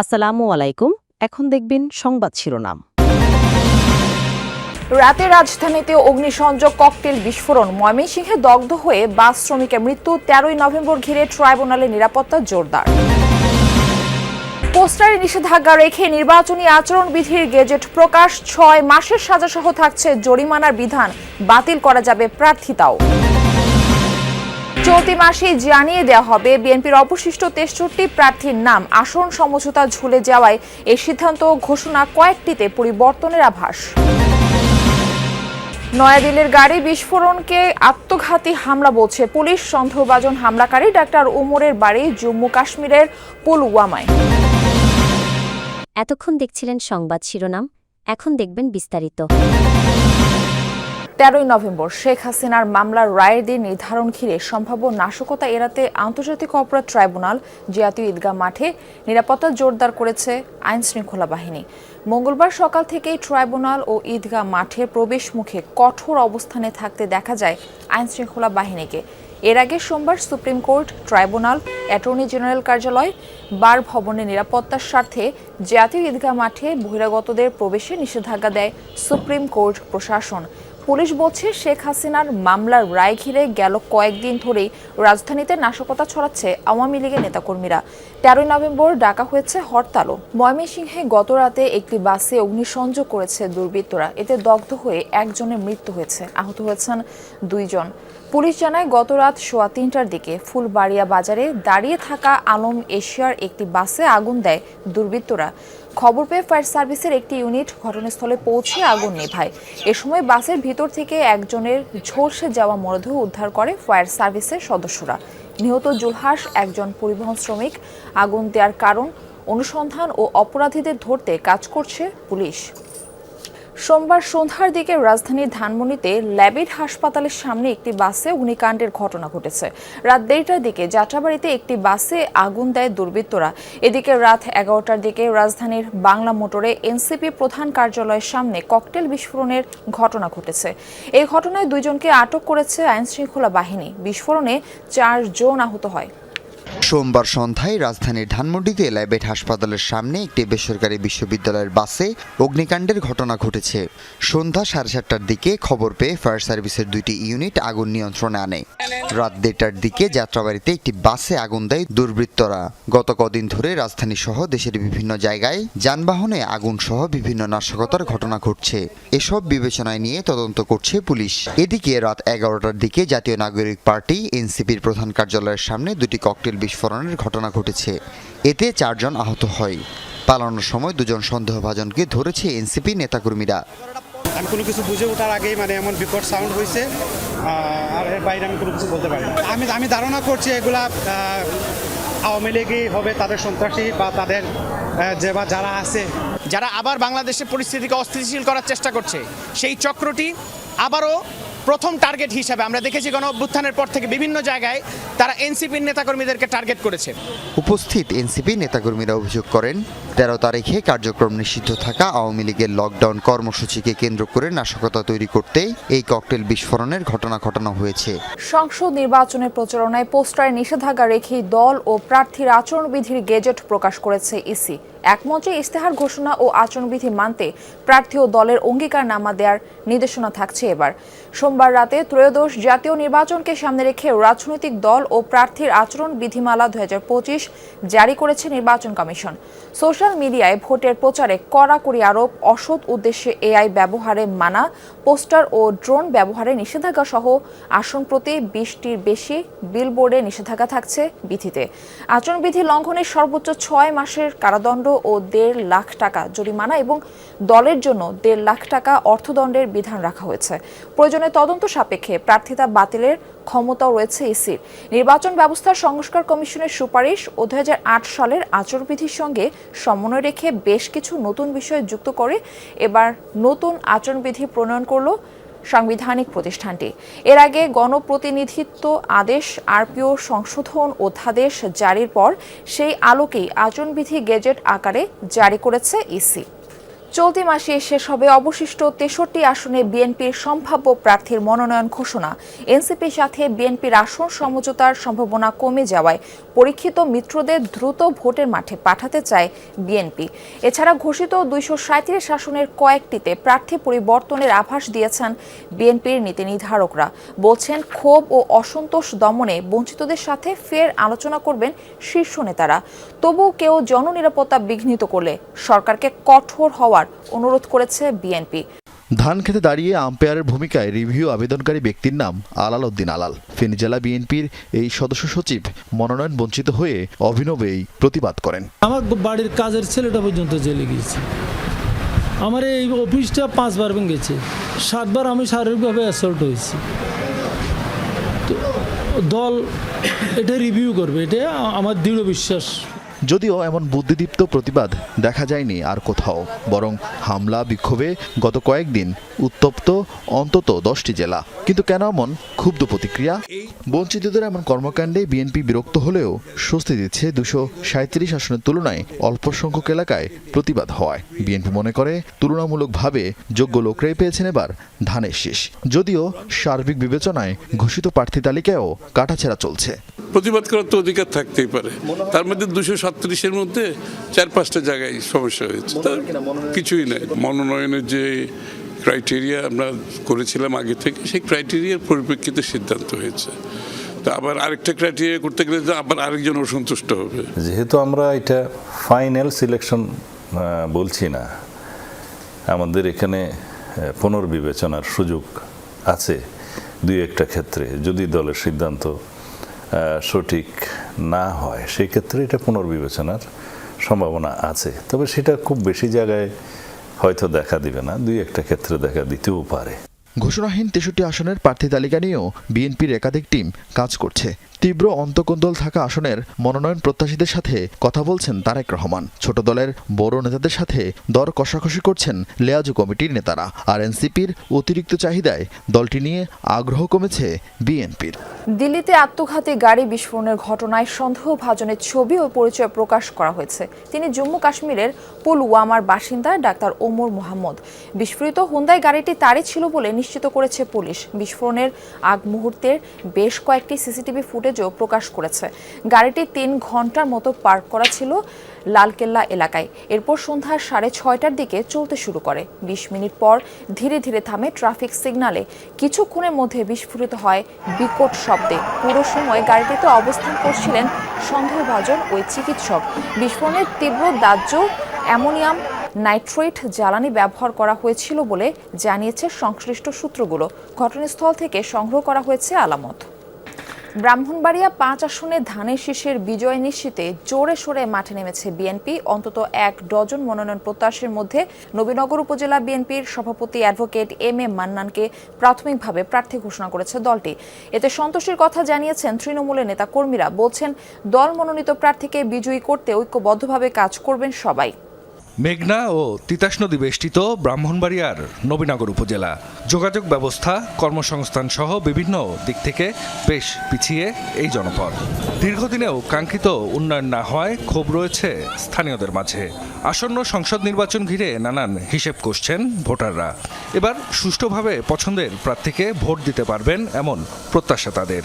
আসসালামু আলাইকুম। এখন দেখবেন সংবাদ শিরোনাম। রাতে রাজধানীতে অগ্নিসংযোগ ককটেল বিস্ফোরণ, ময়মনসিংহে দগ্ধ হয়ে বাস শ্রমিকের মৃত্যু। 13ই নভেম্বর ঘিরে ট্রাইব্যুনালে নিরাপত্তা জোরদার। পোস্টারে নিষেধাজ্ঞা রেখে নির্বাচনী আচরণবিধির গেজেট প্রকাশ। 6 মাসের সাজাসহ থাকছে জরিমানার বিধান, বাতিল করা যাবে প্রার্থিতাও। চলতি মাসেই জানিয়ে দেওয়া হবে বিএনপির অবশিষ্ট 63 প্রার্থীর নাম। আসন সমঝোতা ঝুলে যাওয়ায় এই সিদ্ধান্ত ঘোষণা, কয়েকটিতে পরিবর্তনের আভাস। নয়াদিল্লির গাড়ি বিস্ফোরণকে আত্মঘাতী হামলা বলছে পুলিশ। সন্দেহভাজন হামলাকারী ডাক্তার উমরের বাড়ি জম্মু কাশ্মীরের পুলওয়ামায়। এতক্ষণ দেখছিলেন সংবাদ শিরোনাম, এখন দেখবেন বিস্তারিত। 13ই নভেম্বর শেখ হাসিনার মামলার রায়ের দিন নির্ধারণ ঘিরে সম্ভাব্য নাশকতা এড়াতে আন্তর্জাতিক অপরাধ ট্রাইব্যুনাল জাতীয় ঈদগাহ মাঠে নিরাপত্তা জোরদার করেছে আইন শৃঙ্খলা বাহিনী। মঙ্গলবার সকাল থেকেই ট্রাইব্যুনাল ও ঈদগাহ মাঠের প্রবেশ মুখে কঠোর অবস্থানে থাকতে দেখা যায় আইন শৃঙ্খলা বাহিনীকে। এর আগে সোমবার supreme court, tribunal, attorney general কার্যালয়, বার ভবনের নিরাপত্তার স্বার্থে জাতীয় ঈদগাহ মাঠে বহিরাগতদের প্রবেশে নিষেধাজ্ঞা দেয় সুপ্রিম কোর্ট প্রশাসন। পুলিশ বলছে, শেখ হাসিনার মামলার রায় ঘিরে গেল কয়েকদিন ধরেই রাজধানীতে নাশকতা ছড়াচ্ছে আওয়ামী লীগের নেতাকর্মীরা। 13ই নভেম্বর ডাকা হয়েছে হরতালও। ময়মনসিংহে গতরাতে একটি বাসে অগ্নিসংযোগ করেছে দুর্বৃত্তরা। এতে দগ্ধ হয়ে একজনের মৃত্যু হয়েছে, আহত হয়েছেন 2 জন। পুলিশ জানায়, গতরাত 3:15টার দিকে ফুলবাড়িয়া বাজারে দাঁড়িয়ে থাকা আলম এশিয়ার একটি বাসে আগুন দেয় দুর্বৃত্তরা। খবর পেয়ে ফায়ার সার্ভিসের একটি ইউনিট ঘটনাস্থলে পৌঁছে আগুন নেভায়। এ সময় বাসের ভিতর থেকে একজনের ঝলসে যাওয়া মরদেহ উদ্ধার করে ফায়ার সার্ভিসের সদস্যরা। নিহত জুলহাস একজন পরিবহন শ্রমিক। আগুন দেওয়ার কারণ অনুসন্ধান ও অপরাধীদের ধরতে কাজ করছে পুলিশ। সোমবার সন্ধ্যার দিকে রাজধানীর ধানমন্ডিতে ল্যাবিড হাসপাতালের সামনে একটি বাসে অগ্নিকাণ্ডের ঘটনা ঘটেছে। রাত 1:30টার দিকে যাত্রাবাড়িতে একটি বাসে আগুন দেয় দুর্বৃত্তরা। এদিকে রাত 11টার দিকে রাজধানীর বাংলা মোটরে এনসিপি প্রধান কার্যালয়ের সামনে ককটেল বিস্ফোরণের ঘটনা ঘটেছে। এই ঘটনায় 2 জনকে আটক করেছে আইনশৃঙ্খলা বাহিনী। বিস্ফোরণে 4 জন আহত হয়। সোমবার সন্ধ্যায় রাজধানীর ধানমন্ডিতে ল্যাবেট হাসপাতালের সামনে একটি বেসরকারি বিশ্ববিদ্যালয়ের বাসে অগ্নিকাণ্ডের ঘটনা ঘটেছে। সন্ধ্যা 7:30টার দিকে খবর পেয়ে ফায়ার সার্ভিসের 2টি ইউনিট আগুন নিয়ন্ত্রণে আনে। রাত 1:30টার দিকে যাত্রাবাড়িতে একটি বাসে আগুন দেয় দুর্বৃত্তরা। গত কদিন ধরে রাজধানী সহ দেশের বিভিন্ন জায়গায় যানবাহনে আগুন সহ বিভিন্ন নাশকতার ঘটনা ঘটছে। এসব বিবেচনায় নিয়ে তদন্ত করছে পুলিশ। এদিকে রাত 11টার দিকে জাতীয় নাগরিক পার্টি এনসিপির প্রধান কার্যালয়ের সামনে 2টি ককটেল বিস্ফোরণের ঘটনা ঘটেছে। এতে 4 জন আহত হয়। পালানোর সময় 2 জন সন্দেহভাজনকে ধরেছে এনসিপি নেতাকর্মীরা। আমি কোনো কিছু বুঝে ওঠার আগেই এমন বিকট সাউন্ড হয়েছে, আর এর বাইরে আমি কোনো কিছু বলতে পারি না। আমি ধারণা করছি এগুলা আওয়ামী লীগই হবে, তাদের সন্ত্রাসী বা তাদের যারা আছে, যারা আবার বাংলাদেশের পরিস্থিতিকে অস্থিতিশীল করার চেষ্টা করছে, সেই চক্রটি আবারও প্রথম টার্গেট হিসাবে আমরা দেখেছি গণ অভ্যুত্থানের পর থেকে বিভিন্ন জায়গায় তারা এনসিপির নেতাকর্মীদেরকে টার্গেট করেছে। উপস্থিত এনসিপি নেতাকর্মীরা অভিযোগ করেন, 13 তারিখে কার্যক্রম নিষিদ্ধ থাকা আওয়ামী লীগের লকডাউন কর্মসূচিকে কেন্দ্র করে নাশকতা তৈরি করতে এই ককটেল বিস্ফোরণের ঘটনা ঘটানো হয়েছে। সংসদ নির্বাচনের প্রচারণায় পোস্টারে নিষেধাজ্ঞা রেখেই দল ও প্রার্থীর আচরণবিধির গেজেট প্রকাশ করেছে ইসি। একমঞ্চে ইস্তেহার ঘোষণা ও আচরণবিধি মানতে প্রার্থী ও দলের অঙ্গীকারনামা দেওয়ার নির্দেশনা থাকছে এবার। সোমবার রাতে ত্রয়োদশ জাতীয় নির্বাচনকে সামনে রেখে রাজনৈতিক দল ও প্রার্থীর আচরণ বিধিমালা 2025 জারি করেছে নির্বাচন কমিশন। সোশ্যাল মিডিয়ায় ভোটের প্রচারে কড়াকড়ি আরোপ, অসৎ উদ্দেশ্যে এআই ব্যবহারে মানা, পোস্টার ও ড্রোন ব্যবহারে নিষেধাজ্ঞা সহ আসন প্রতি 20টির বেশি বিলবোর্ডে নিষেধাজ্ঞা থাকছে বিধিতে। আচরণবিধি লঙ্ঘনের সর্বোচ্চ 6 মাসের কারাদণ্ড ও 1.5 লাখ টাকা জরিমানা এবং দলের জন্য 1.5 লাখ টাকা অর্থদণ্ডের বিধান রাখা হয়েছে। প্রয়োজনে তদন্ত সাপেক্ষে প্রার্থিতা বাতিলের ক্ষমতাও রয়েছে ইসির। নির্বাচন ব্যবস্থার সংস্কার কমিশনের সুপারিশ ও 2008 সালের আচরণবিধির সঙ্গে সমন্বয় রেখে বেশ কিছু নতুন বিষয় যুক্ত করে এবার নতুন আচরণবিধি প্রণয়ন করল সাংবিধানিক প্রতিষ্ঠানটি। এর আগে গণপ্রতিনিধিত্ব আদেশ আরপিও সংশোধন অধ্যাদেশ জারির পর সেই আলোকেই আচরণবিধি গেজেট আকারে জারি করেছে ইসি। চলতি মাসে শেষ হবে অবশিষ্ট 63 আসনে বিএনপির সম্ভাব্য প্রার্থীর মনোনয়ন ঘোষণা। এনসিপির সাথে বিএনপির আসন সমঝোতার সম্ভাবনা কমে যাওয়ায় পরীক্ষিত মিত্রদের দ্রুত ভোটের মাঠে পাঠাতে চায় বিএনপি। এছাড়া ঘোষিত 237 আসনের কয়েকটিতে প্রার্থী পরিবর্তনের আভাস দিয়েছেন বিএনপির নীতি নির্ধারকরা। বলছেন, ক্ষোভ ও অসন্তোষ দমনে বঞ্চিতদের সাথে ফের আলোচনা করবেন শীর্ষ নেতারা। তবুও কেউ জননিরাপত্তা বিঘ্নিত করলে সরকারকে কঠোর হওয়ার অনুরোধ করেছে বিএনপি। ধান খেতে দাঁড়িয়ে আম্পায়ারের ভূমিকায় রিভিউ আবেদনকারী ব্যক্তির নাম আলাল উদ্দিন আলাল। ফেনী জেলা বিএনপির এই সদস্য সচিব মনোনয়ন বঞ্চিত হয়ে অভিনবেই প্রতিবাদ করেন। আমার বাড়ির কাজের ছেলেটা পর্যন্ত জেলে গিয়েছে। আমার এই অফিসটা 5 বার ভেঙেছে, 7 বার আমি শারীরিকভাবে অ্যাসল্ট হয়েছি। দল এটা রিভিউ করবে, এটা আমার দৃঢ় বিশ্বাস। যদিও এমন বুদ্ধিদীপ্ত প্রতিবাদ দেখা যায়নি আর কোথাও, বরং হামলা বিক্ষোভে গত কয়েকদিন উত্তপ্ত অন্তত 10টি জেলা। কিন্তু কেন এমন ক্ষুব্ধ প্রতিক্রিয়া? বঞ্চিতদের এমন কর্মকাণ্ডে বিএনপি বিরক্ত হলেও স্বস্তি দিচ্ছে 237 আসনের তুলনায় অল্প সংখ্যক এলাকায় প্রতিবাদ হওয়ায়। বিএনপি মনে করে তুলনামূলকভাবে যোগ্য লোকরাই পেয়েছেন এবার ধানের শীষ। যদিও সার্বিক বিবেচনায় ঘোষিত প্রার্থী তালিকায়ও কাটাছেঁড়া চলছে। প্রতিবাদ করার তো অধিকার থাকতেই পারে, তার মধ্যে 237-এর মধ্যে 4-5টা জায়গায় সমস্যা হয়েছে, তার কিছুই নাই। মনোনয়নের যে ক্রাইটেরিয়া আমরা করেছিলাম আগে থেকে, সেই ক্রাইটেরিয়ার পরিপ্রেক্ষিতে সিদ্ধান্ত হয়েছে। তো আবার আরেকটা ক্রাইটেরিয়া করতে গেলে আবার আরেকজন অসন্তুষ্ট হবে। যেহেতু আমরা এটা ফাইনাল সিলেকশন বলছি না, আমাদের এখানে পুনর্বিবেচনার সুযোগ আছে 2-1টা ক্ষেত্রে। যদি দলের সিদ্ধান্ত সঠিক না হয় সেই ক্ষেত্রে এটা পুনর্বিবেচনার সম্ভাবনা আছে, তবে সেটা খুব বেশি জায়গায় হয়তো দেখা দিবে না, 2-1টা ক্ষেত্রে দেখা দিতেও পারে। ঘোষণাহীন 63 আসনের প্রার্থী তালিকা নিয়েও বিএনপির একাধিক টিম কাজ করছে। তীব্র অন্তকোন্দল থাকা আসনের মনোনয়ন প্রত্যাশীদের সাথে কথা বলছেন তারেক রহমান। ছোট দলের বড় নেতাদের সাথে দর কষাকষি করছেন লেয়াজু কমিটির নেতারা। আর এনসিপির অতিরিক্ত চাহিদায় দলটি নিয়ে আগ্রহ কমেছে বিএনপির। দিল্লিতে আত্মঘাতী গাড়ি বিস্ফোরণের ঘটনায় সন্দেহভাজনের ছবি ও পরিচয় প্রকাশ করা হয়েছে। তিনি জম্মু কাশ্মীরের পুলওয়ামার বাসিন্দা ডাক্তার ওমর মোহাম্মদ। বিস্ফোরিত হুন্দাই গাড়িটি তারই ছিল বলে নিশ্চিত করেছে পুলিশ। বিস্ফোরণের আগ মুহূর্তের বেশ কয়েকটি সিসিটিভি ফুটেজও প্রকাশ করেছে। গাড়িটি 3 ঘন্টার মতো পার্ক করা ছিল লালকেল্লা এলাকায়। এরপর সন্ধ্যা 6:30টার দিকে চলতে শুরু করে। 20 মিনিট পর ধীরে ধীরে থামে ট্রাফিক সিগন্যালে। কিছুক্ষণের মধ্যে বিস্ফোরিত হয় বিকট শব্দে। পুরো সময় গাড়িটিতে অবস্থান করছিলেন সন্দেহভাজন ওই চিকিৎসক। বিস্ফোরণের তীব্র দাহ্য অ্যামোনিয়াম নাইট্রেট জ্বালানি ব্যবহার করা হয়েছিল বলে জানিয়েছে সংশ্লিষ্ট সূত্রগুলো। ঘটনাস্থল থেকে সংগ্রহ করা হয়েছে আলামত। ব্রাহ্মণবাড়িয়া 5 আসনে ধানের শীষের বিজয় নিশ্চিতে জোরে সোরে মাঠে নেমেছে বিএনপি। অন্তত 1 ডজন মনোনয়ন প্রত্যাশীর মধ্যে নবীনগর উপজেলা বিএনপির সভাপতি অ্যাডভোকেট এম এ মান্নানকে প্রাথমিকভাবে প্রার্থী ঘোষণা করেছে দলটি। এতে সন্তোষের কথা জানিয়েছেন তৃণমূলের নেতাকর্মীরা। বলছেন, দল মনোনীত প্রার্থীকে বিজয়ী করতে ঐক্যবদ্ধভাবে কাজ করবেন সবাই। মেঘনা ও তিতাস নদী বেষ্টিত ব্রাহ্মণবাড়িয়ার নবীনগর উপজেলা যোগাযোগ ব্যবস্থা, কর্মসংস্থান সহ বিভিন্ন দিক থেকে বেশ পিছিয়ে এই জনপদ। দীর্ঘদিনেও কাঙ্ক্ষিত উন্নয়ন না হওয়ায় ক্ষোভ রয়েছে স্থানীয়দের মাঝে। আসন্ন সংসদ নির্বাচন ঘিরে নানান হিসেব কষছেন ভোটাররা। এবার সুষ্ঠুভাবে পছন্দের প্রার্থীকে ভোট দিতে পারবেন এমন প্রত্যাশা তাদের।